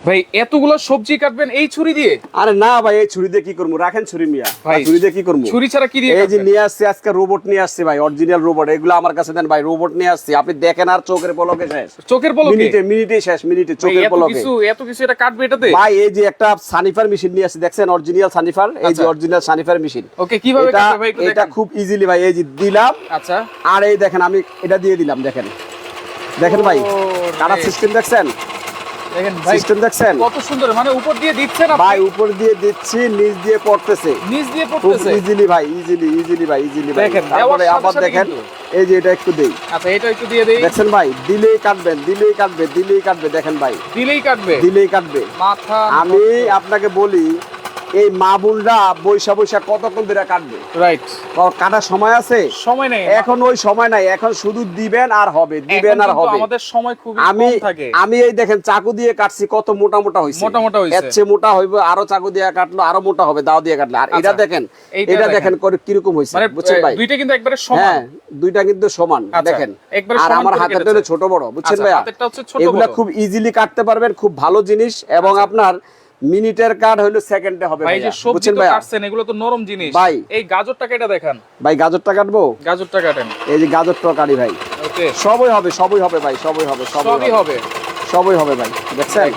ভাই এতগুলো সবজি কাটবেন এই ছুরি দিয়ে? আরে না ভাই, এই ছুরি দিয়ে কি করবো, রাখেন ছুরি মিয়া, ছুরি দিয়ে কি করবো? ছুরি ছাড়া কি দিয়ে? এই যে নিয়ে আসছি আজকে রোবট নিয়ে আসছি ভাই, অরিজিনাল রোবট। এগুলো আমার কাছে দেন ভাই, রোবট নিয়ে আসছি, আপনি দেখেন আর চোখের পলকে শেষ। চোখের পলকে? মিনিটে শেষ, মিনিটে চোখের পলকে। এত কিছু এটা কাটবে এটাতে? ভাই এই যে একটা সানিফার মেশিন নিয়ে আসছি, দেখছেন অরিজিনাল সানিফার, এই যে অরিজিনাল সানিফার মেশিন। ওকে, কিভাবে কাটবে ভাই একটু দেখান। এটা খুব ইজিলি ভাই, এই যে দিলাম। আচ্ছা, আর এই দেখেন আমি এটা দিয়ে দিলাম, দেখেন দেখেন ভাই, কাটার সিস্টেম দেখছেন, দেখেন ভাই সিস্টেম দেখছেন কত সুন্দর। মানে উপর দিয়ে দিচ্ছেন আপনি? ভাই উপর দিয়ে দিচ্ছি, নিচ দিয়ে পড়তেছে, নিচ দিয়ে পড়তেছে ইজিলি ভাই, ইজিলি ভাই, ইজিলি ভাই। দেখেন তারপরে আবার দেখেন, এই যে এটা একটু দেই। আচ্ছা, এটা একটু দিয়ে দেই। দেখছেন ভাই, দিলেই কাটবেন, দিলেই কাটবে, দিলেই কাটবে, দেখেন ভাই, দিলেই কাটবে, দিলেই কাটবে। মাথা আমি আপনাকে বলি, এই মা বোনরা বৈশা বৈশা কতক্ষণ ধরে কাটবে? রাইট, কাটার সময় আছে? সময় নেই এখন, ওই সময় নাই, এখন শুধু দিবেন আর হবে, দিবেন আর হবে। আমাদের সময় খুব আমি কম থাকে। আমি এই দেখেন চাকু দিয়ে কাটছি, কত মোটা মোটা হইছে, মোটা মোটা হইছে। এর চেয়ে মোটা হইবে, আরো চাকু দিয়ে কাটলো আরো মোটা হবে, দাও দিয়ে কাটলে। আর এটা দেখেন, এটা দেখেন কিরকম হইছে, মানে বুঝছেন ভাই? দুইটা কিন্তু একবারে সমান। হ্যাঁ, দুইটা কিন্তু সমান, দেখেন। আর আমার হাতেটা হলো ছোট বড়, বুঝছেন ভাই? এগুলা খুব ইজিলি কাটতে পারবেন, খুব ভালো জিনিস। এবং আপনার মিনিটের কাট হইলো সেকেন্ডে হবে ভাই। যে সবজি তো কাটছেন, এগুলো তো নরম জিনিস ভাই। এই গাজরটা কেটে দেখান ভাই, গাজরটা কাটবো, গাজরটা কাটেন। এই যে গাজরটা কাটি ভাই, ওকে, সবই হবে, সবই হবে ভাই, সবই হবে, সবই হবে, সবই হবে ভাই। দেখছেন,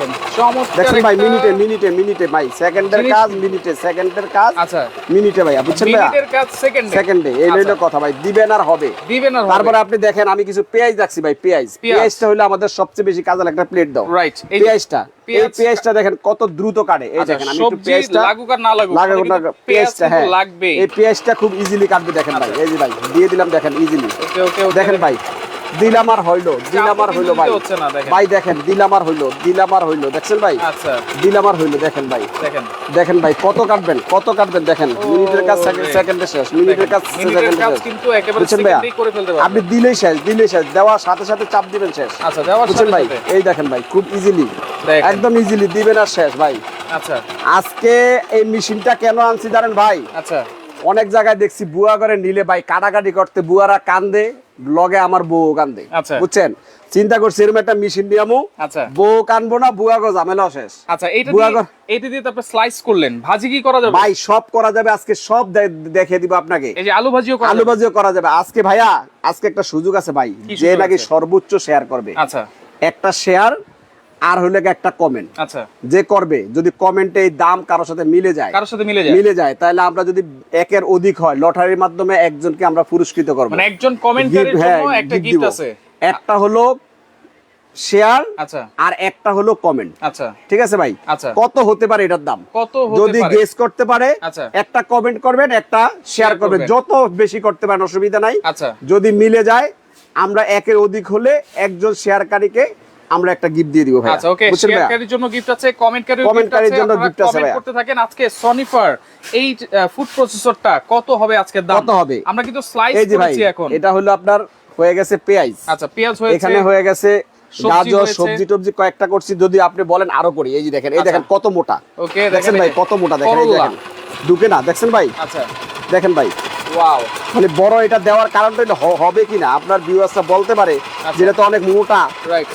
দেখছেন ভাই, মিনিটে ভাই, সেকেন্ডের কাজ মিনিটে, সেকেন্ডের কাজ আচ্ছা মিনিটে ভাই, বুঝছেন ভাই? মিনিটের কাজ সেকেন্ডে, এই হলো কথা ভাই, দিবেন আর হবে, দিবেন আর হবে। তারপরে আপনি দেখেন আমি কিছু পেঁয়াজ রাখছি ভাই, পেঁয়াজটা হলো আমাদের সবচেয়ে বেশি কাজের একটা প্লেট দাও। রাইট, এই পেঁয়াজটা দেখেন কত দ্রুত কাটে। এই দেখেন আমি একটু পেঁয়াজটা লাগুক আর না লাগুক, পেঁয়াজটা হ্যাঁ লাগবে। এই পেঁয়াজটা খুব ইজিলি কাটবে, দেখেন ভাই, এই যে ভাই দিয়ে দিলাম, দেখেন ইজিলি। ওকে, দেখেন ভাই, দিলাম আর হইলো, দিলাম আর হইলো ভাই, ভাই দেখেন, দিলাম আর হইলো, দিলাম আর হইলো, দেখছেন ভাই? আচ্ছা, দিলাম আর হইলো, দেখেন ভাই, দেখেন ভাই, কত কাটবেন, কত কাটবেন, দেখেন মিনিটের কাজ সেকেন্ডে শেষ, মিনিটের কাজ সেকেন্ডে শেষ, কিন্তু একেবারে সেকেন্ডেই করে ফেলতে পারবেন। আপনি দিলেই শেষ, দেওয়ার সাথে সাথে চাপ দিবেন, শেষ। আচ্ছা, দেওয়ার সাথে ভাই, এই দেখেন ভাই, খুব ইজিলি, একদম ইজিলি দিবেন আর শেষ ভাই। আচ্ছা, আজকে এই মেশিনটা কেন আনছি জানেন ভাই? আচ্ছা, অনেক জায়গায় দেখছি বুয়া করে নিলে ভাই কাটাকাটি করতে, বুয়ারা কান্দে, লগে আমার বউ কান্দে, বুঝছেন? চিন্তা করছি এরকম একটা মেশিন দিয়ামু, বউ কানবো না, বুয়া গো ঝামেলা শেষ। আচ্ছা, এইটা দিয়ে তারপর স্লাইস করলেন, ভাজি কি করা যাবে? ভাই সব করা যাবে, আজকে সব দেখিয়ে দিব আপনাকে। এই যে আলু ভাজিও করা যাবে আজকে ভাইয়া। আজকে একটা সুযোগ আছে ভাই, যে নাকি সর্বোচ্চ শেয়ার করবে। আচ্ছা, একটা শেয়ার আর হইলে একটা কমেন্ট। আচ্ছা, যে করবে, যদি কমেন্টে এই দাম কারোর সাথে মিলে যায় তাহলে আমরা যদি একের অধিক হয়, লটারির মাধ্যমে একজনকে আমরা পুরস্কৃত করব। মানে একজন কমেন্টারের জন্য একটা গিফট আছে। একটা হলো শেয়ার, আচ্ছা, আর একটা হলো কমেন্ট। আচ্ছা, ঠিক আছে ভাই? আচ্ছা, কত হতে পারে এটার দাম? কত হতে যদি পারে গেস করতে পারে, আচ্ছা, একটা কমেন্ট করবেন, একটা শেয়ার করবেন, যত বেশি করতে পারেন অসুবিধা নাই। আচ্ছা, যদি মিলে যায়, আমরা একের অধিক হলে একজন শেয়ারকারীকে আমরা একটা গিফট দিয়ে দিব ভাই। আচ্ছা, ওকে, শেয়ারকারীর জন্য গিফট আছে, কমেন্টকারীর জন্য গিফট আছে। কমেন্ট করতে থাকেন। আজকে সনিফার এই ফুড প্রসেসরটা কত হবে আজকে দাম? কত হবে? আমরা কিন্তু স্লাইস করেছি এখন। এটা হলো আপনার হয়ে গেছে পেঁয়াজ। আচ্ছা, পেঁয়াজ হয়েছে, এখানে হয়ে গেছে গাজর, সবজি টবজি কয়েকটা করছি, যদি আপনি বলেন আরো করি। এই যে দেখেন, এই দেখেন কত মোটা। ওকে, দেখেন ভাই কত মোটা, দেখেন এই দেখেন ঢুকে না, দেখছেন ভাই? আচ্ছা, দেখেন ভাই, ওয়াও। মানে বড় এটা দেওয়ার কারণটা হবে কিনা আপনার ভিউয়ার্সরা বলতে পারে, যেটা তো অনেক মোটা,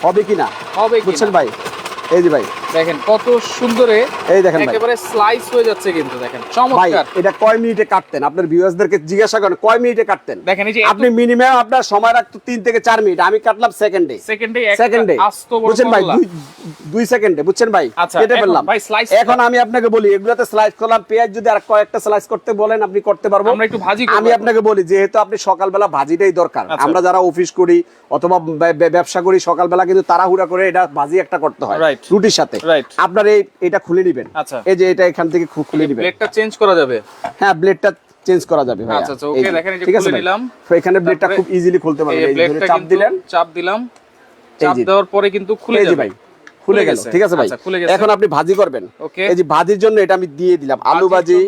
হবে কিনা, বুঝছেন ভাই? এই যে ভাই দেখেন কত সুন্দরে, এই দেখেন একেবারে স্লাইস হয়ে যাচ্ছে কিন্তু, দেখেন চমৎকার। এটা কয় মিনিটে কাটতেন? আপনার ভিউয়ার্সদেরকে জিজ্ঞাসা করেন কয় মিনিটে কাটতেন। দেখেন এই যে আপনি মিনিমাম আপনার সময় রাখতো 3 থেকে 4 মিনিট, আমি কাটলাম সেকেন্ডে, বুঝছেন ভাই? 2 সেকেন্ডে, বুঝছেন ভাই? কেটে ফেললাম। এখন আমি আপনাকে বলি, এগুলাতে স্লাইস করলাম, পেঁয়াজ যদি আর কয়েকটা স্লাইস করতে বলেন আপনি করতে পারবো। আমরা একটু ভাজি করব। আমি আপনাকে বলি, যেহেতু আপনি সকালবেলা ভাজিটাই দরকার, আমরা যারা অফিস করি অথবা ব্যবসা করি, সকালবেলা কিন্তু তাড়াহুড়া করে এটা ভাজি একটা করতে হয় রুটির সাথে। আপনার এটা খুলে নেবেন, এই যে এটা এখান থেকে খুলে নেবেন। ব্লেডটা চেঞ্জ করা যাবে? হ্যাঁ, ব্লেডটা চেঞ্জ করা যাবে ভাই। আচ্ছা, ওকে, দেখেন এই যে খুলে নিলাম। তো এখানে ব্লেডটা খুব ইজিলি খুলতে পারবেন। এই যে চাপ দিলেন, চাপ দিলাম, চাপ দেওয়ার পরে কিন্তু খুলে যাবে ভাই, খুলে গেল। ঠিক আছে ভাই? এখন আপনি ভাজি করবেন। এই যে ভাজির জন্য এটা আমি দিয়ে দিলাম, আলু ভাজি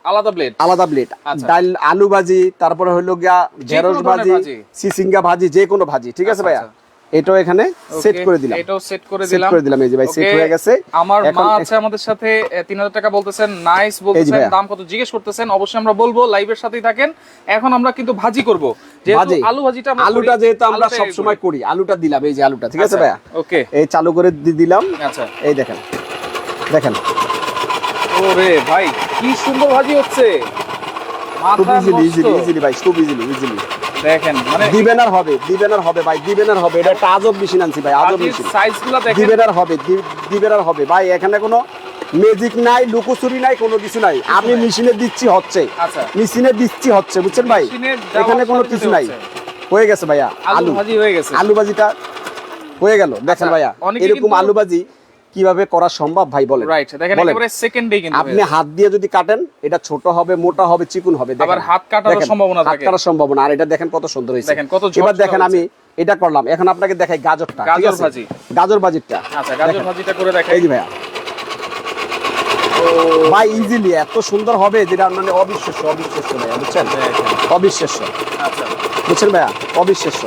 আলাদা ব্লেড, ডাল আলু ভাজি, তারপরে হলো গিয়া ঢেঁড়স ভাজি, সিসিঙ্গা ভাজি, যে কোনো ভাজি। ঠিক আছে ভাইয়া? এটাও এখানে সেট করে দিলাম, এটাও সেট করে দিলাম এই যে ভাই সেট হয়ে গেছে। আমার মা আছে আমাদের সাথে 3000 টাকা বলতেছেন, নাইস বলতেছেন, দাম কত জিজ্ঞেস করতেছেন, অবশ্যই আমরা বলবো, লাইভের সাথেই থাকেন। এখন আমরা কিন্তু ভাজি করব, যেহেতু আলু ভাজিটা আমরা আলুটা যেহেতু আমরা সব সময় করি, আলুটা দিলাম এই যে আলুটা, ঠিক আছে ভাইয়া? ওকে, এই চালু করে দিলাম। আচ্ছা, এই দেখেন দেখেন, ওরে ভাই কি সুন্দর ভাজি হচ্ছে, খুব ইজিলি ভাই, খুব ইজিলি দেখেন, মানে দিবেন আর হবে ভাই, দিবেন আর হবে। এটা একটা আজব মেশিন আনছি ভাই, আজব মেশিন, সাইজগুলো দেখেন, দিবেন আর হবে ভাই। এখানে কোনো ম্যাজিক নাই, লুকোচুরি নাই, কোনো কিছু নাই। আমি মেশিনে দিচ্ছি হচ্ছে, আচ্ছা মেশিনে দিচ্ছি হচ্ছে, বুঝছেন ভাই? এখানে কোনো কিছু নাই, হয়ে গেছে ভাইয়া। আলু ভাজি হয়ে গেছে, আলু ভাজিটা হয়ে গেল। দেখেন ভাইয়া, এরকম আলু ভাজি কিভাবে করা সম্ভব ভাই বলেন? রাইট, দেখেন একেবারে সেকেন্ডেই কিন্তু আপনি হাত দিয়ে যদি কাটেন, এটা ছোট হবে, মোটা হবে, চিকন হবে। আবার হাত কাটার সম্ভাবনা থাকে, হাত কাটার সম্ভাবনা। আর এটা দেখেন কত সুন্দর হয়েছে, দেখেন কত। এবার দেখেন আমি এটা করলাম, এখন আপনাকে দেখাই গাজরটা, গাজর ভাজি, গাজর ভাজিটা। আচ্ছা, গাজর ভাজিটা করে দেখাই। এই যে ভাইয়া, ভাই ইজিলি এত সুন্দর হবে যেটা মানে অবিশ্বাস্য, অবিশ্বাস্য ভাইয়া, বুঝছেন? অবিশ্বাস্য, আচ্ছা বুঝছেন ভাইয়া, অবিশ্বাস্য।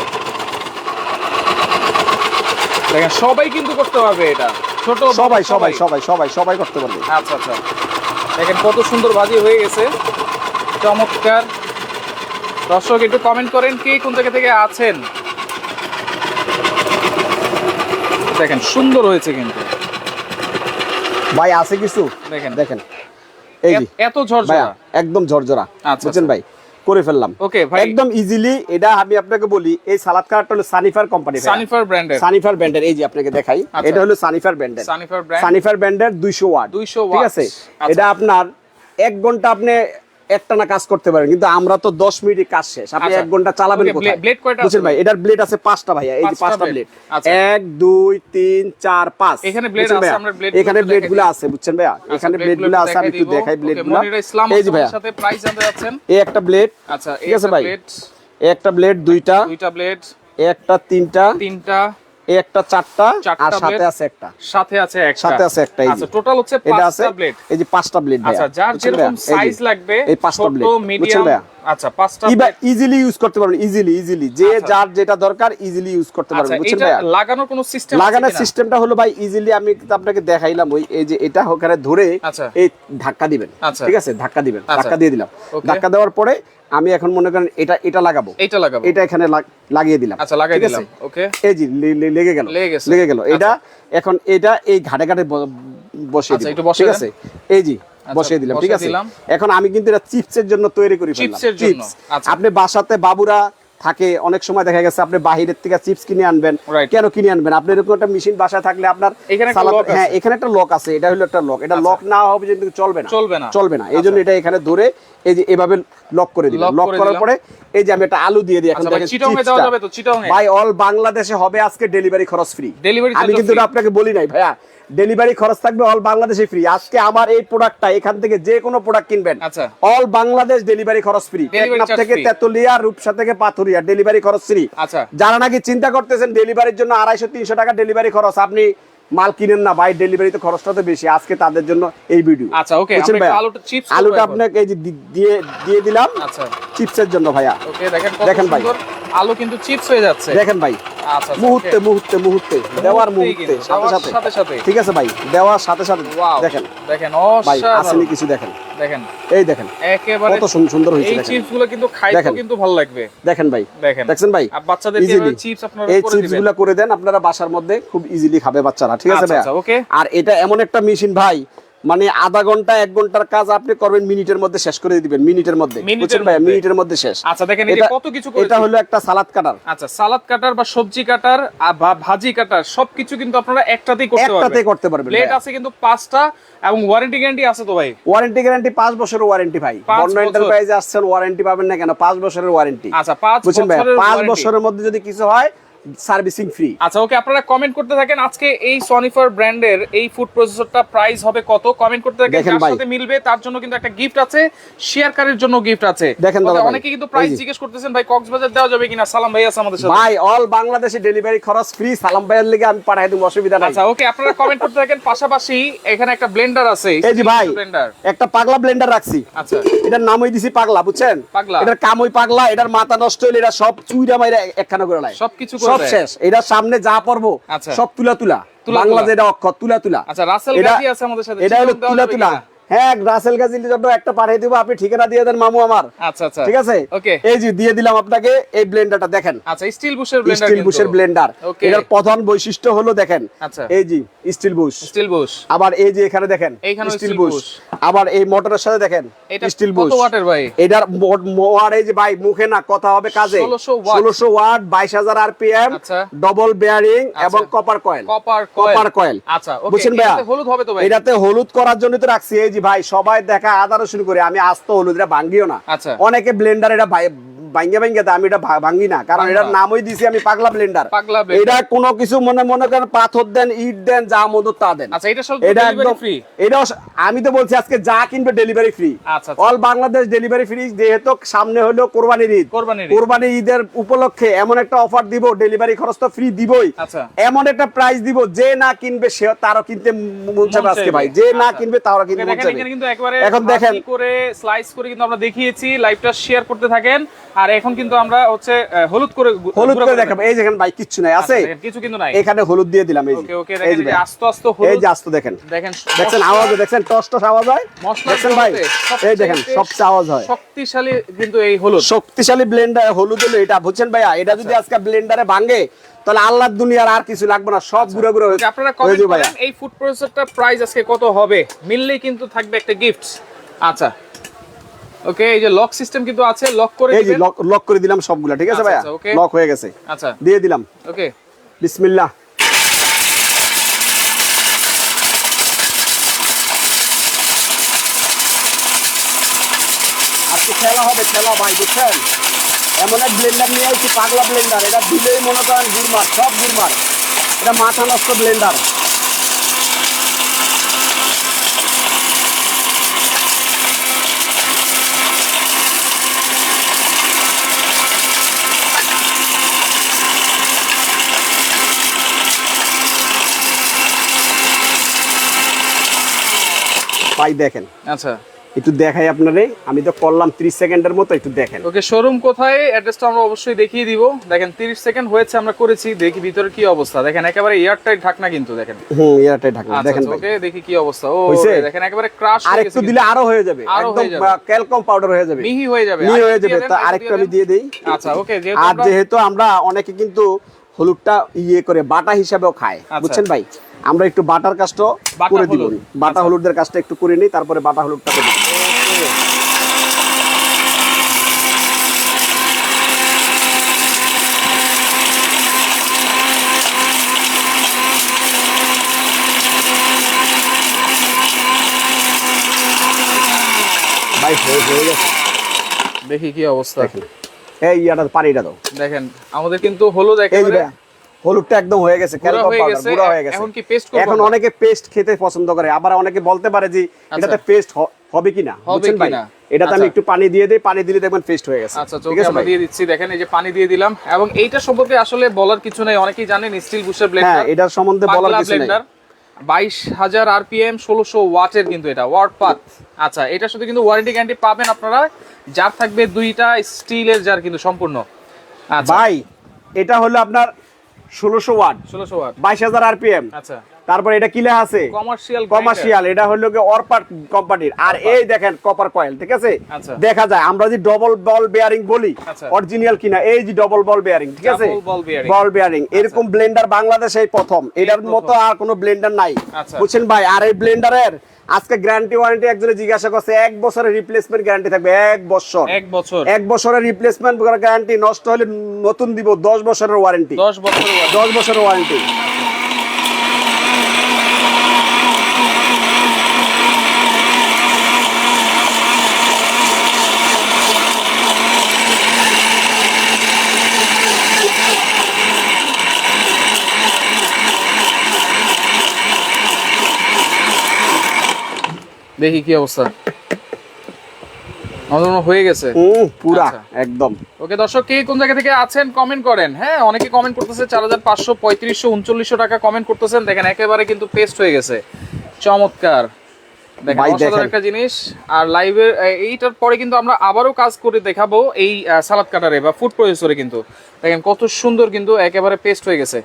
দেখেন সবাই কিন্তু করতে পারবে এটা, ছোট সবাই সবাই সবাই সবাই সবাই করতে পারবে। আচ্ছা আচ্ছা, দেখেন কত সুন্দর ভাজি হয়ে গেছে, চমৎকার। দর্শক একটু কমেন্ট করেন কে কোন জায়গা থেকে আছেন। দেখেন সুন্দর হয়েছে কিন্তু ভাই, আছে কিছু দেখেন, দেখেন এই যে এত ঝরঝরা, একদম ঝরঝরা, আচ্ছা বুঝছেন ভাই? করে ফেললাম ওকে ভাই, একদম ইজিলি। এটা আমি আপনাকে বলি, এই সালাদ কাটারটা হলো সানিফার কোম্পানি, সানিফার ব্র্যান্ডের, সানিফার ব্র্যান্ডের। এই যে আপনাকে দেখাই, এটা হলো সানিফার ব্র্যান্ডের, সানিফার ব্র্যান্ডের 200 ওয়াট, ঠিক আছে? এটা আপনার 1 ঘন্টা আপনি একটানা কাজ করতে পারেন, কিন্তু আমরা তো 10 মিনিটে কাজ শেষ, আপনি 1 ঘন্টা চালাবেন কোথায়? বুঝছেন ভাই? এটার ব্লেড আছে 5টা ভাইয়া, এই যে 5টা ব্লেড, 1 2 3 4 5 এখানে ব্লেড আছে, আমরা ব্লেড, এখানে ব্লেডগুলো আছে, বুঝছেন ভাইয়া? এখানে ব্লেডগুলো আছে, আমি একটু দেখাই ব্লেডগুলো। এই যে ভাইয়া, সাথে প্রাইস জানতে যাচ্ছেন, এই একটা ব্লেড, আচ্ছা ঠিক আছে ভাই? একটা ব্লেড, দুইটা ব্লেড, একটা তিনটা, একটা চারটা, আর সাথে আছে একটা, সাথে আছে একটা, আচ্ছা টোটাল হচ্ছে 5টা ব্লেড। এই যে 5টা ব্লেড ভাই, আচ্ছা যার যেরকম সাইজ লাগবে, এই 5টা ব্লেড, মিডিয়াম, আচ্ছা 5টা ইজিলি ইউজ করতে পারবেন, ইজিলি যে যার যেটা দরকার ইজিলি ইউজ করতে পারবেন, বুঝছেন ভাই? লাগানোর কোনো সিস্টেম, লাগানোর সিস্টেমটা হলো ভাই ইজিলি, আমি আপনাকে দেখাইলাম। ওই এই যে এটা ওখানে ধরে এই ধাক্কা দিবেন, ঠিক আছে? ধাক্কা দিবেন, ধাক্কা দিয়ে দিলাম। ধাক্কা দেওয়ার পরে আমি এখন মনে করেন এটা লাগাবো, এটা এখানে লাগিয়ে দিলাম, আচ্ছা লাগাই দিলাম, ওকে। এই যে লেগে গেল। এটা এখন এটা এই ঘাটে ঘাটে বসিয়ে দিলাম, ঠিক আছে? এই যে বসিয়ে দিলাম, ঠিক আছে? এখন আমি কিন্তু এটা চিপসের জন্য তৈরি করে ফেললাম, চিপস। আপনি বাসাতে বাবুরা থাকে, অনেক সময় দেখা গেছে আপনি বাহিরের থেকে চিপস কিনে আনবেন, কেন কিনে আনবেন? আপনি এরকম একটা মেশিন বাসায় থাকলে আপনার হ্যাঁ, এখানে একটা লক আছে, এটা হলো একটা লক, এটা লক না হবে কিন্তু চলবে না। এই জন্য এটা এখানে ধরে এই যে এভাবে লক করে দিলাম। লক করার পরে এই যে আমি একটা আলু দিয়ে দিই। এখন দেখেন ভাই, অল বাংলাদেশে হবে আজকে ডেলিভারি খরচ ফ্রি। আমি কিন্তু আপনাকে বলি নাই ভাইয়া, ডেলিভারি খরচ থাকবে অল বাংলাদেশে ফ্রি। আজকে আমার এই প্রোডাক্টটা এখান থেকে যে কোনো প্রোডাক্ট কিনবেন, অল বাংলাদেশ ডেলিভারি খরচ ফ্রি। টেকনাফ থেকে তেতুলিয়া, রূপসা থেকে পাথুরিয়া ডেলিভারি খরচ ফ্রি। যারা নাকি চিন্তা করতেছেন ডেলিভারির জন্য 250-300 টাকা ডেলিভারি খরচ, আপনি মাল কিনেন না ভাই, ডেলিভারিতে খরচটা তো বেশি। আজকে তাদের জন্য এই ভিডিও। আচ্ছা ওকে, আমরা আলুটা আপনাকে এই যে দিয়ে দিলাম, আচ্ছা চিপসের জন্য ভাইয়া। ওকে, দেখেন ভাই, আলু কিন্তু চিপস হয়ে যাচ্ছে, দেখেন ভাই। আচ্ছা, মুহূর্তে দেওয়ার মুহূর্তে সাথে, ঠিক আছে ভাই? দেওয়ার সাথে সাথে দেখেন ভাই, আসলে কিছু দেখেন, এই দেখেন একেবারে কত সুন্দর হয়েছে। এই চিপসগুলো কিন্তু খাইতে কিন্তু ভালো লাগবে। দেখেন ভাই, দেখছেন ভাই, বাচ্চাদেরকে এই চিপস আপনারা করে দিবেন, এই চিপসগুলো করে দেন, আপনারা বাসার মধ্যে খুব ইজিলি খাবে বাচ্চারা, ঠিক আছে ভাই? ওকে। আর এটা এমন একটা মেশিন ভাই, মানে আধা ঘন্টা 1 ঘন্টার কাজ আপনি করবেন মিনিটের মধ্যে শেষ করে দিবেন, মিনিটের মধ্যে, বুঝছেন ভাই? মিনিটের মধ্যে শেষ। আচ্ছা দেখেন এটা কত কিছু করে, এটা হলো একটা সালাদ কাটার। আচ্ছা সালাদ কাটার বা সবজি কাটার বা ভাজি কাটার সবকিছু কিন্তু আপনারা একটাতেই করতে পারবেন। ব্লেড আছে কিন্তু 5টা, এবং ওয়ারেন্টি গ্যারান্টি আছে তো ভাই? ওয়ারেন্টি গ্যারান্টি 5 বছরের ওয়ারেন্টি ভাই। বর্ণ এন্টারপ্রাইজে আসছেন, ওয়ারেন্টি পাবেন না কেন? 5 বছরের ওয়ারেন্টি। আচ্ছা 5 বছরের মধ্যে যদি কিছু হয় সার্ভিসিং ফ্রি। আচ্ছা ওকে, আপনারা কমেন্ট করতে থাকেন আজকে এই সনিফার ব্র্যান্ডের এই ফুড প্রসেসরটা প্রাইস হবে কত, কমেন্ট করতে থাকেন। যার সাথে মিলবে তার জন্য কিন্তু একটা গিফট আছে, শেয়ারকারীর জন্য গিফট আছে। দেখেন দাদা, অনেকে কিন্তু প্রাইস জিজ্ঞেস করতেছেন ভাই কক্সবাজার দেওয়া যাবে কিনা? সালাম ভাই আছে আমাদের সাথে ভাই, অল বাংলাদেশে ডেলিভারি খরচ ফ্রি। সালাম ভাইয়ের লাগি আমি পাঠাই দেব, অসুবিধা নাই। আচ্ছা ওকে, আপনারা কমেন্ট করতে থাকেন। পাশাপাশি এখানে একটা ব্লেন্ডার আছে, এই যে ভাই একটা পাগলা ব্লেন্ডার রাখছি। আচ্ছা, এটার নাম হই দিছি পাগলা, বুঝছেন? পাগলা, এটার কাম হই পাগলা। এটার মাথা নষ্ট হইলে এটা সব চুইরা মাইরা একখানা করে লাই, সব শেষ। এটা সামনে যা পড়বো সব তুলা তুলা, বাংলা যেটা অক্ষর তুলা তুলা। আচ্ছা, রাসেল গাজী আছে আমাদের সাথে, এটা হলো তুলা তুলা। হ্যাঁ, রাসেল গাজীর জন্য একটা পাঠিয়ে দিব, আপনি ঠিকানা দিয়ে দেন মামু আমার। আচ্ছা আচ্ছা, ঠিক আছে, ওকে। এই যে দিয়ে দিলাম আপনাকে এই ব্লেন্ডারটা, দেখেন। আচ্ছা, স্টিল বুশের ব্লেন্ডার, স্টিল বুশের ব্লেন্ডার। এটার প্রধান বৈশিষ্ট্য হলো দেখেন, আচ্ছা, এই যে স্টিল বুশ, স্টিল বুশ। আবার এই যে এখানে দেখেন স্টিল বুশ, আবার এই মোটরের সাথে দেখেন স্টিল বুশ। কত ওয়াটের ভাই এটার ওয়াট? এই যে ভাই মুখে না, কথা হবে কাজে। 1600 ওয়াট, 22000 আরপিএম, ডবল বেয়ারিং এবং কপার কয়েল। কপার কয়েল, আচ্ছা, ওকে। বুঝছেন ভাই? এটাতে হলুদ হবে তো ভাই? এটাতে হলুদ করার জন্য তো রাখছি। এই যে ভাই সবাই দেখা আদা রসুন করে, আমি আস্ত হলুদ, এটা ভাঙ্গিও না। অনেকে ব্লেন্ডার এটা ভাঙ্গে ভাঙ্গে দেয়, আমি এটা ভাঙ্গি না, কারণ এটার নামই দিছি আমি পাগলা ব্লেন্ডার। এটা কোনো কিছু মনে করেন পাথর দেন, ইট দেন, যা মতো তা দেন। আচ্ছা, এটা একদম ফ্রি। এটা আমি তো বলছি আজকে যা কিনবে delivery free, all Bangladesh delivery free. যেহেতু সামনে হলো কোরবানির ঈদ, কোরবানির ঈদের উপলক্ষে এমন একটা অফার দিব, ডেলিভারি খরচ তো ফ্রি দিবই, এমন একটা প্রাইস দিব যে না কিনবে সে তারও কিনতে মন চাইবে আজকে ভাই, যে না কিনবে তারও কিনতে মন চাইবে। এখন দেখেন করে স্লাইস করে কিন্তু আমরা দেখিয়েছি, লাইভটা শেয়ার করতে থাকেন। আর এখন কিন্তু আমরা হচ্ছে হলুদ করে দেখাবো। এই দেখেন ভাই, কিচ্ছু নাই, আছে কিছু কিন্তু নাই, এখানে হলুদ দিয়ে দিলাম। এই যে ওকে, দেখেন যে আস্তে আস্তে হলুদ, এই যে আস্তে দেখেন, দেখেন আওয়াজ, দেখেন টস টস আওয়াজ হয়, দেখেন ভাই, এই দেখেন সবচেয়ে আওয়াজ হয়। শক্তিশালী কিন্তু এই হলুদ, শক্তিশালী ব্লেন্ডার হলুদ হলো এটা, বুঝছেন ভাইয়া? এটা যদি আজকে ব্লেন্ডারে ভাঙে তাহলে আল্লাহর দুনিয়ার আর কিছু লাগবে না, সব গুঁড়ো গুঁড়ো হয়ে যাবে। আপনারা কমেন্ট করেন এই ফুড প্রসেসরটার প্রাইস আজকে কত হবে, মিললেই কিন্তু থাকবে একটা গিফট। আচ্ছা, ওকে। এই যে লক সিস্টেম কিন্তু আছে, লক করে দিবেন। এই যে লক করে দিলাম সবগুলা, ঠিক আছে ভাইয়া? লক হয়ে গেছে। আচ্ছা, দিয়ে দিলাম। ওকে, বিসমিল্লাহ। আজকে খেলা হবে, খেলা ভাই, বুঝছেন? এমন এক ব্লেন্ডার নিয়ে আসছি, পাগলা ব্লেন্ডার। এটা দিলেই মনে করেন গুড়মার, সব গুড়মার। এটা মাথা নষ্ট ব্লেন্ডার। ভাই দেখেন, আচ্ছা একটু দেখাই আপনারে, আমি তো করলাম 30 সেকেন্ডের মতো, একটু দেখেন। ওকে, শোরুম কোথায়, অ্যাড্রেসটা আমরা অবশ্যই দেখিয়ে দিব। দেখেন 30 সেকেন্ড হয়েছে আমরা করেছি, দেখি ভিতরে কি অবস্থা। দেখেন একেবারে এয়ারটাইট ঢাকনা কিন্তু, দেখেন এয়ারটাইট ঢাকনা। দেখেন ভাই, ওকে, দেখি কি অবস্থা। ও দেখেন একেবারে ক্রাশ হয়ে গেছে। আরেকটু দিলে আরো হয়ে যাবে, একদম ক্যালকম পাউডার হয়ে যাবে, মিহি হয়ে যাবে। তো আরেকটু আমি দিয়ে দেই। আচ্ছা, ওকে। আর যেহেতু আমরা অনেকে কিন্তু হলুদটা করে বাটা হিসাবেও খায়, বুঝছেন ভাই? আমরা একটু বাটার কাজটা করে দিব, বাটা হলুদের কাজটা একটু করে নিই, তারপরে বাটা হলুদটা দেব। ভাই হয়ে গেছে, দেখি কি অবস্থা। এই ইয়াটা পানিটা দাও। দেখেন আমাদের কিন্তু হলুদ একেবারে, হলুদটা একদম হয়ে গেছে, ক্যালকম পাউডার গুঁড়া হয়ে গেছে। এখন কি পেস্ট করব? এখন অনেকে পেস্ট খেতে পছন্দ করে, আবার অনেকে বলতে পারে যে এটাতে পেস্ট হবে কিনা, বুঝছেন ভাই? এটাতে আমি একটু পানি দিয়ে দেই, পানি দিলে দেখবেন পেস্ট হয়ে গেছে। আচ্ছা, ওকে, আমরা দিয়ে দিচ্ছি। দেখেন এই যে পানি দিয়ে দিলাম, এবং এইটা সম্পর্কে আসলে বলার কিছু নাই, অনেকেই জানেন স্টিল বুশের ব্লেন্ডার। হ্যাঁ, এটার সম্বন্ধে বলার কিছু নাই। 22000 আরপিএম, 1600 ওয়াটের কিন্তু এটা ওয়াট পাত। আচ্ছা, এটার সাথে কিন্তু ওয়ারেন্টি গ্যারান্টি পাবেন আপনারা। জার থাকবে দুইটা স্টিলের জার কিন্তু সম্পূর্ণ। আচ্ছা ভাই, এটা হলো আপনার 1600 ওয়াট, 22000 আরপিএম। আচ্ছা, তারপরে এটা কিলা আছে কমার্শিয়াল, এটা হলো অরপাট কোম্পানির। আর এই দেখেন কপার কয়েল, ঠিক আছে? দেখা যায় আমরা যে ডবল বল বেয়ারিং বলি, অরিজিনাল কিনা, এই যে ডবল বল বেয়ারিং, ঠিক আছে? বল বেয়ারিং এরকম ব্লেন্ডার বাংলাদেশেই প্রথম, এটার মতো আর কোনো ব্লেন্ডার নাই, বুঝছেন ভাই? আর এই ব্লেন্ডারের আজকে গ্যারান্টি ওয়ারেন্টি একজনে জিজ্ঞাসা করছে, 1 বছরের রিপ্লেসমেন্ট গ্যারান্টি থাকবে। 1 বছরের রিপ্লেসমেন্ট গ্যারান্টি, নষ্ট হলে নতুন দিব। 10 বছরের ওয়ারেন্টি, 10 বছরের ওয়ারেন্টি। দেখি কি অবস্থা। আমাদের হয়ে গেছে পুরা একদম। ওকে দর্শক, কে কোন জায়গা থেকে আছেন কমেন্ট করেন। হ্যাঁ, অনেকে কমেন্ট করতেছে 4500, 3500, 3900 টাকা কমেন্ট করতেছেন। দেখেন একেবারে কিন্তু পেস্ট হয়ে গেছে, চমৎকার। দেখেন অসাধারণ একটা জিনিস। আর লাইভের এইটার পরে কিন্তু আমরা আবারও কাজ করে দেখাবো এই সালাদ কাটারে বা ফুড প্রসেসরে। কিন্তু দেখেন কত সুন্দর কিন্তু একেবারে পেস্ট হয়ে গেছে,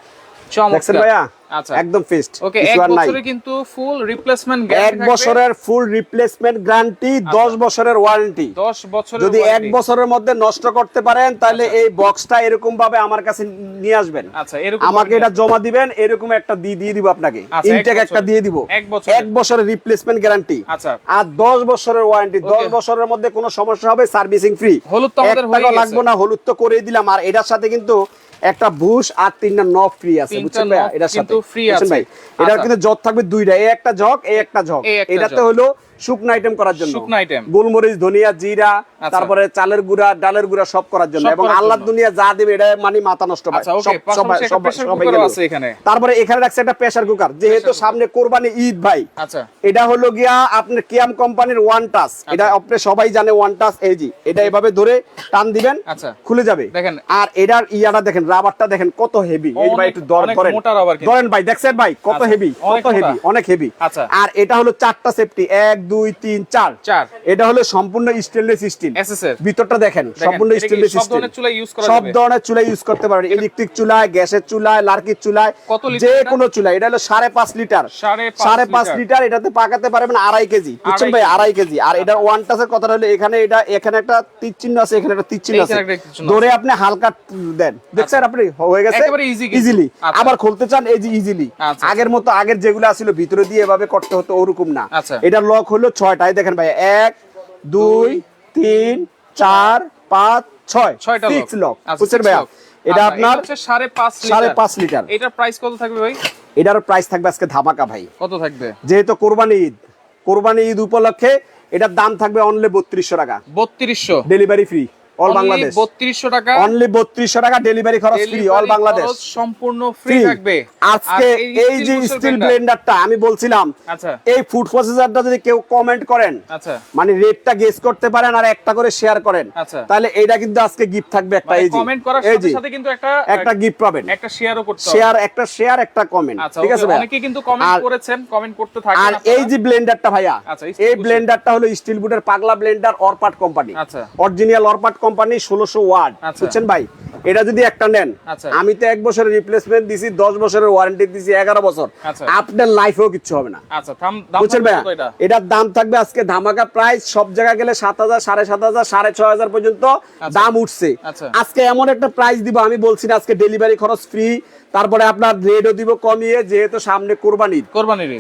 চমৎকার ভাইয়া। আচ্ছা একদম ফিক্সড। ওকে, 1 বছরের কিন্তু ফুল রিপ্লেসমেন্ট গ্যারান্টি 1 বছরের ফুল রিপ্লেসমেন্ট গ্যারান্টি, 10 বছরের ওয়ারেন্টি। 10 বছরের যদি 1 বছরের মধ্যে নষ্ট করতে পারেন তাহলে এই বক্সটা এরকম ভাবে আমার কাছে নিয়ে আসবেন। আচ্ছা, এরকম আমাকে এটা জমা দিবেন, এরকম একটা দিয়ে দিব আপনাকে, ইনটেক একটা দিয়ে দিব। 1 বছরের রিপ্লেসমেন্ট গ্যারান্টি। আচ্ছা, আর 10 বছরের ওয়ারেন্টি। 10 বছরের মধ্যে কোনো সমস্যা হবে, সার্ভিসিং ফ্রি। হলুদ তো আমাদের হয়ে গেছে, লাগবে না, হলুদ তো করেই দিলাম। আর এটার সাথে কিন্তু একটা বুশ আর 3টা নব ফ্রি আছে, বুঝছেন ভাই? এটার সাথে ফ্রি আছে ভাই। এটার কিন্তু জগ থাকবে 2টা, এই একটা জগ, এই একটা জগ। এটাতে হলো শুকনো আইটেম করার জন্য, শুকনো আইটেম, গোলমরিচ, ধনিয়া, জিরা, তারপরে চালের গুঁড়া, ডালের গুঁড়া সব করার জন্য। এবং আল্লাহর দুনিয়া যা দিবে এটা মানে মাথা নষ্ট ভাই। তারপরে এখানে রাখছে একটা প্রেসার কুকার, যেহেতু সামনে কোরবানি ঈদ ভাই। আচ্ছা, এটা হলো গিয়া আপনার কিয়াম কোম্পানির ওয়ান টাচ। এটা আপনি সবাই জানে ওয়ান টাচ। এই জি, এটা এভাবে ধরে টান দিবেন, আচ্ছা খুলে যাবে। দেখেন, আর এটার ইয়াটা দেখেন, রাবারটা দেখেন কত হেভি। এই ভাই একটু ধরেন ধরেন ভাই, দেখছেন ভাই কত হেভি, কত হেভি, অনেক হেভি। আচ্ছা, আর এটা হলো 4টা সেফটি, 1 2 3 4। এটা হলো সম্পূর্ণ স্টেনলেস স্টিল। ভিতরটা দেখেন সম্পূর্ণ স্টেনলেস স্টিল। সব ধরনের চুলা ইউজ করতে পারবেন, ইলেকট্রিক চুলায়, গ্যাসের চুলায়, লার্কির চুলায়, যে কোনো চুলায়। এটা হলো 5.5 লিটার, 5.5 লিটার। এটাতে পাকাতে পারবেন 2.5 কেজি, বুঝছেন ভাই? 2.5 কেজি। আর এটা ওয়ান টাচের কথা হলো এখানে একটা তীর চিহ্ন আছে, এখানে একটা তীর চিহ্ন আছে। ধরে আপনি হালকা দেন, দেখছেন আপনি হয়ে গেছে ইজিলি। আবার খুলতে চান, এই যে ইজিলি। আগের মতো আগের যেগুলো ছিল ভিতরে দিয়ে এভাবে করতে হতো, ওরকম না। এটা লক হলো 6টাই, দেখেন ভাই 1 2 3 4 5 6 6 লক, বুঝছেন ভাই? এটা আপনার 5.5 লিটার। এটার প্রাইস কত থাকবে ভাই? এটার প্রাইস থাকবে আজকে ধামাকা ভাই। কত থাকবে? যেহেতু কোরবানি ঈদ উপলক্ষে এটার দাম থাকবে অনলি 3200 টাকা। 3200, ডেলিভারি ফ্রি অল বাংলাদেশ। 3200 টাকা, অনলি 3200 টাকা, ডেলিভারি খরচ ফ্রি অল বাংলাদেশ, সম্পূর্ণ ফ্রি থাকবে। আজকে এই যে স্টিল ব্লেন্ডারটা আমি বলছিলাম, আচ্ছা এই ফুড প্রসেসরটা যদি কেউ কমেন্ট করেন, আচ্ছা মানে রেটটা গেস করতে পারেন আর একটা করে শেয়ার করেন, তাহলে এইটা কিন্তু আজকে গিফট থাকবে একটা। এই যে কমেন্ট করার সাথে সাথে কিন্তু একটা গিফট পাবেন, একটা শেয়ারও করতে হবে। শেয়ার একটা কমেন্ট, ঠিক আছে ভাই? অনেকে কিন্তু কমেন্ট করেছেন, কমেন্ট করতে থাকেন। আর এই যে ব্লেন্ডারটা ভাইয়া, এই ব্লেন্ডারটা হলো স্টিল বুটের পাগলা ব্লেন্ডার, অরপাট কোম্পানি, আচ্ছা অরিজিনাল অরপাট কোম্পানি, 1600 ওয়াট, বুঝছেন ভাই? এটা যদি একটা নেন, আমি তো 1 বছরের রিপ্লেসমেন্ট দিছি, 10 বছরের ওয়ারেন্টি দিছি, 11 বছর, আপনার লাইফেও কিছু হবে না। আচ্ছা, বুঝছেন ভাই? এটার দাম থাকবে আজকে ধামাকা প্রাইস। সব জায়গায় গেলে 7000 7500 6500 পর্যন্ত দাম উঠছে। আজকে এমন একটা প্রাইস দিব, আমি বলছি না আজকে ডেলিভারি খরচ ফ্রি, তারপরে আপনার রেটও দিব কমিয়ে, যেহেতু সামনে কোরবানি,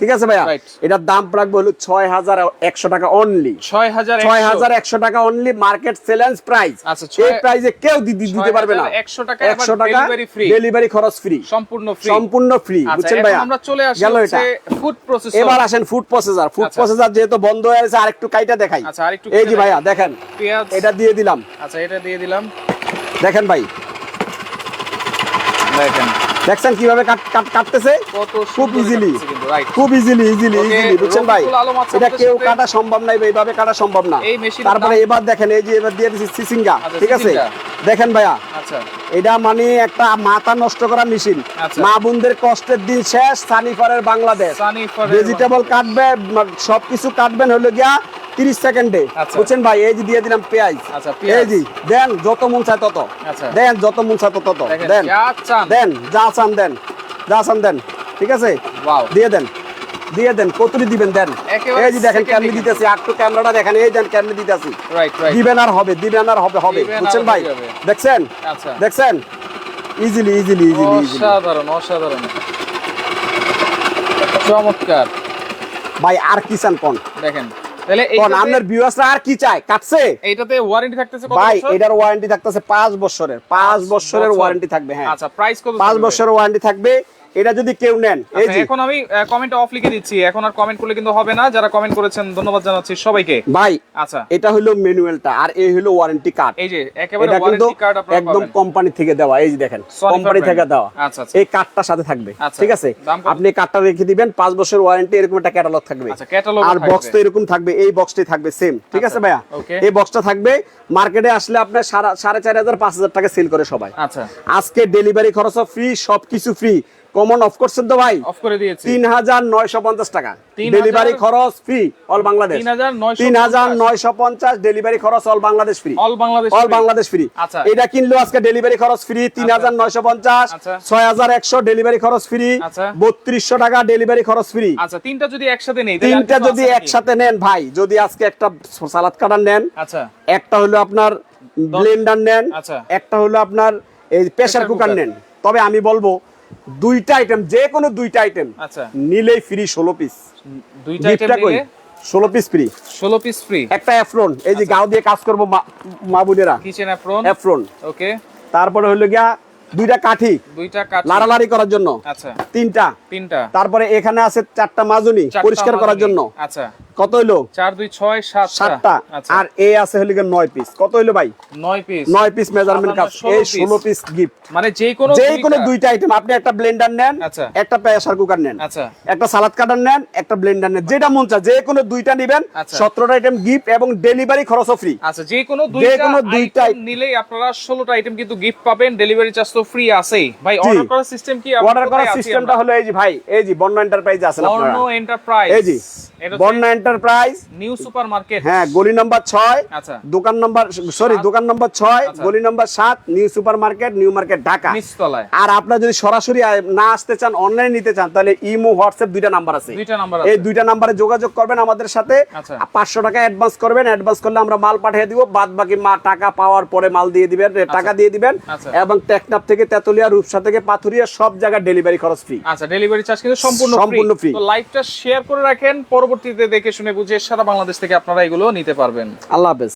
ঠিক আছে ভাইয়া? এটার দাম রাখবো হলো 6100 টাকা অনলি। 6100 টাকা অনলি, মার্কেট চ্যালেঞ্জ প্রাইস। এই প্রাইসে কেউ দিতে পারবে না। 100 টাকা ডেলিভারি খরচ ফ্রি, সম্পূর্ণ ফ্রি, বুঝছেন ভাইয়া? আমরা চলে আসি ফুড প্রসেসর। এবার আসেন ফুড প্রসেসর যেহেতু বন্ধ হয়ে গেছে, আরেকটু কাইটা দেখাই। এই যে ভাইয়া দেখেন, এটা দিয়ে দিলাম। আচ্ছা, এটা দিয়ে দিলাম, দেখেন ভাই, দেখছেন কিভাবে কাটতেছে, খুব ইজিলি, বুঝছেন ভাই? এটা কেউ কাটা সম্ভব নাই, এইভাবে কাটা সম্ভব না। তারপরে এবার দেখেন, এই যে এবার দিয়ে দিচ্ছি সিসিঙ্গা, ঠিক আছে? দেখেন ভাইয়া, এটা মানে একটা মাথা নষ্ট করা মেশিন। মা বোনদের কষ্টের দিন শেষ, সানিফারের বাংলাদেশ। ভেজিটেবল কাটবে, সবকিছু কাটবেন হলো গিয়া 30 সেকেন্ডে, বুঝছেন ভাই? এই যে দিয়ে দিলাম পেঁয়াজ, এই যে দেন যত মন চায় তত দেন, যত মন চায় তত দেন, যা চান দেন, ঠিক আছে? দিয়ে দেন কতটি দিবেন দেন। এই যে দেখেন কেমনি দিতেছি, একটু ক্যামেরাটা দেখেন, এই দেন কেমনি দিতেছি, দিবেন আর হবে, বুঝছেন ভাই? দেখছেন ইজিলি, অসাধারণ চমৎকার ভাই। আর কি চান কোন? দেখেন তাহলে আপনার ভিউয়ার্সরা আর কি চায়? কাটছে, এটাতে ওয়ারেন্টি থাকতেছে কত বছর? ভাই এটার ওয়ারেন্টি থাকতেছে 5 বছরের, 5 বছরের ওয়ারেন্টি থাকবে। হ্যাঁ, আচ্ছা, প্রাইস কত? 5 বছরের ওয়ারেন্টি থাকবে। এটা যদি কেউ নেন, এই যে এখন আমি কমেন্ট অফ লিখে দিচ্ছি, এখন আর কমেন্ট করলে কিন্তু হবে না। যারা কমেন্ট করেছেন ধন্যবাদ জানাচ্ছি সবাইকে ভাই। আচ্ছা, এটা হলো ম্যানুয়ালটা, আর এই হলো ওয়ারেন্টি কার্ড। এই যে একেবারে ওয়ারেন্টি কার্ড আপনারা একদম কোম্পানি থেকে দেওয়া, এই যে দেখেন কোম্পানি থেকে দেওয়া। আচ্ছা, এই কার্ডটার সাথে থাকবে, ঠিক আছে? আপনি কার্ডটা রেখে দিবেন, 5 বছর ওয়ারেন্টি, এরকম একটা ক্যাটালগ থাকবে। আচ্ছা, ক্যাটালগ আর বক্স তো এরকম থাকবে, এই বক্সটাই থাকবে সেম, ঠিক আছে ভাইয়া? এই বক্সটা থাকবে। মার্কেটে আসলে আপনার 4500 5000 টাকা সেল করে সবাই। আচ্ছা, আজকে ডেলিভারি খরচও ফ্রি, সবকিছু ফ্রি, কমন অফ করছেন তো ভাই? অফ করে দিয়েছি। 3950 টাকা ডেলিভারি খরচ ফ্রি অল বাংলাদেশ। 3950 ডেলিভারি খরচ all Bangladesh free. All Bangladesh free. আচ্ছা, এটা কিনলেও আজকে ডেলিভারি খরচ ফ্রি 3950। 6100 ডেলিভারি খরচ ফ্রি। 3200 টাকা ডেলিভারি খরচ ফ্রি। আচ্ছা, তিনটা যদি একসাথে নেই, তিনটা যদি একসাথে নেন ভাই, যদি আজকে একটা সালাদ কাটার নেন, আচ্ছা, একটা হলো আপনার ব্লেন্ডার নেন, একটা হলো আপনার এই প্রেসার কুকার নেন, তবে আমি বলবো দুইটা আইটেম, যে কোনো দুইটা আইটেম নিলেই ফ্রি 16 পিস। দুইটা আইটেম নিলে 16 পিস ফ্রি। 16 piece free. একটা এফরন, এই যে গাও দিয়ে কাজ করব মা বোনেরা, কিচেন এফরন। এফরন, ওকে। তারপরে হলো গিয়া দুইটা কাঠি লাড়ালাড়ি করার জন্য। আচ্ছা, তিনটা। তারপরে এখানে আছে 4টা মাজুনি পরিষ্কার করার জন্য। আচ্ছা, কত হইলো? 4 2 6 7টা। আর এ আছে হলো গিয়া 9 পিস। কত হইলো ভাই? 9 পিস। 9 পিস মেজারমেন্ট কাপ, এই 16 পিস গিফট। মানে যে কোনো দুইটা আইটেম, আপনি একটা ব্লেন্ডার নেন, একটা প্রেসার কুকার নেন, একটা সালাদ কাটার নেন, একটা ব্লেন্ডার নেন, যেটা মন চায় যে কোনো দুইটা নেবেন, 17টা আইটেম গিফট এবং ডেলিভারি খরচও ফ্রি। আচ্ছা, যে কোনো দুইটা নিলেই আপনারা 16টা আইটেম কিন্তু গিফট পাবেন, ডেলিভারি চার্জ তো ফ্রি আছেই। ভাই অর্ডার করার সিস্টেম কি? অর্ডার করার সিস্টেমটা হলো এই যে ভাই, এই যে বর্ণ এন্টারপ্রাইজ আছে আপনারা। বর্ণ এন্টারপ্রাইজ, এই যে বর্ণ এন্টারপ্রাইজ নিউ সুপারমার্কেট। হ্যাঁ, গলি নাম্বার 6, আচ্ছা, দোকান নাম্বার 6, গলি number 7, new supermarket, new market, Dhaka নিচতলায়। আর আপনারা যদি সরাসরি না আসতে চান, অনলাইন নিতে চান, তাহলে ইমো হোয়াটসঅ্যাপ দুইটা নাম্বার আছে। এই দুইটা নাম্বারে যোগাযোগ করবেন আমাদের সাথে। 500 টাকা অ্যাডভান্স করবেন, অ্যাডভান্স করলে আমরা মাল পাঠিয়ে দিব, বাদ বাকি টাকা পাওয়ার পরে মাল দিয়ে দিবেন, টাকা দিয়ে দিবেন। এবং টেকনাফ থেকে তেতুলিয়া, রূপসা থেকে পাথুরিয়া সব জায়গায় ডেলিভারি খরচ ফ্রি। আচ্ছা, ডেলিভারি চার্জ কিন্তু সম্পূর্ণ ফ্রি। তো লাইভটা শেয়ার করে রাখেন, পরবর্তীতে দেখে শুনে বুঝে সারা বাংলাদেশ থেকে আপনারা এগুলো নিতে পারবেন। আল্লাহ হাফেজ।